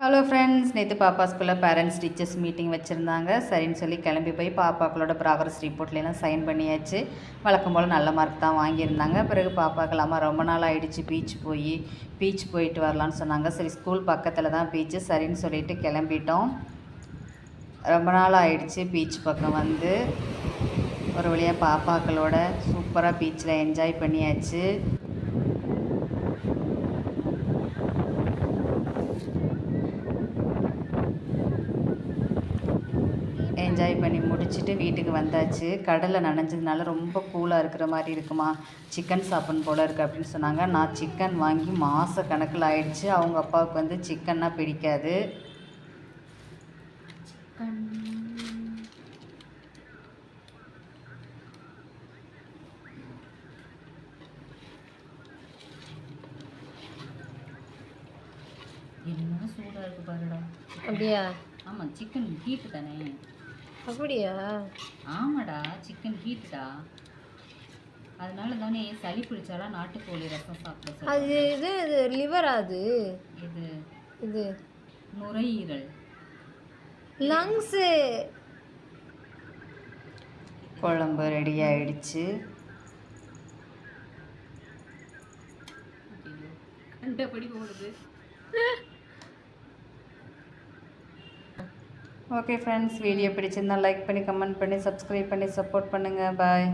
Hello friends, நேற்று பாப்பா ஸ்கூலில் பேரண்ட்ஸ் டீச்சர்ஸ் மீட்டிங் வச்சுருந்தாங்க. சரின்னு சொல்லி கிளம்பி போய் பாப்பாக்களோட ப்ராக்ரஸ் ரிப்போர்ட்லாம் சைன் பண்ணியாச்சு. வழக்கம் போல் நல்ல மார்க் தான் வாங்கியிருந்தாங்க. பிறகு பாப்பாக்கெல்லாமா ரொம்ப நாள் ஆகிடுச்சு பீச் போயிட்டு வரலான்னு சொன்னாங்க. சரி, ஸ்கூல் பக்கத்தில் தான் பீச்சு, சரின்னு சொல்லிட்டு கிளம்பிட்டோம். ரொம்ப நாள் ஆகிடுச்சு பீச் பக்கம் வந்து. ஒரு வழியாக பாப்பாக்களோட சூப்பராக பீச்சில் என்ஜாய் பண்ணியாச்சு. என்ஜாய் பண்ணி முடிச்சுட்டு வீட்டுக்கு வந்தாச்சு. கடலில் நனைஞ்சதுனால ரொம்ப கூலாக இருக்கிற மாதிரி இருக்குமா, சிக்கன் சாப்பிட்ணும் போல் இருக்குது அப்படின்னு சொன்னாங்க. நான் சிக்கன் வாங்கி மாத கணக்கில் ஆயிடுச்சு. அவங்க அப்பாவுக்கு வந்து சிக்கன்னா பிடிக்காது. என்ன சூடாக இருக்குது பாருடா. அப்படியா? ஆமாம், சிக்கன் ஹீட்டு தானே. அப்படியா? ஆமாடா, சிக்கன் ஹீட்டுடா. அதனால தானே சளி பிடிச்சாலாம் நாட்டுக்கோழி ரசம் சாப்பிட. அது இது லிவர். அது இது இது நுரையீரல், லங்ஸு. குழம்பு ரெடி ஆயிடுச்சு. கண்டபடி ஓடுது. ஓகே ஃப்ரெண்ட்ஸ், வீடியோ பிடிச்சிருந்தால் லைக் பண்ணி, கமெண்ட் பண்ணி, சப்ஸ்கிரைப் பண்ணி சப்போர்ட் பண்ணுங்கள். பாய்.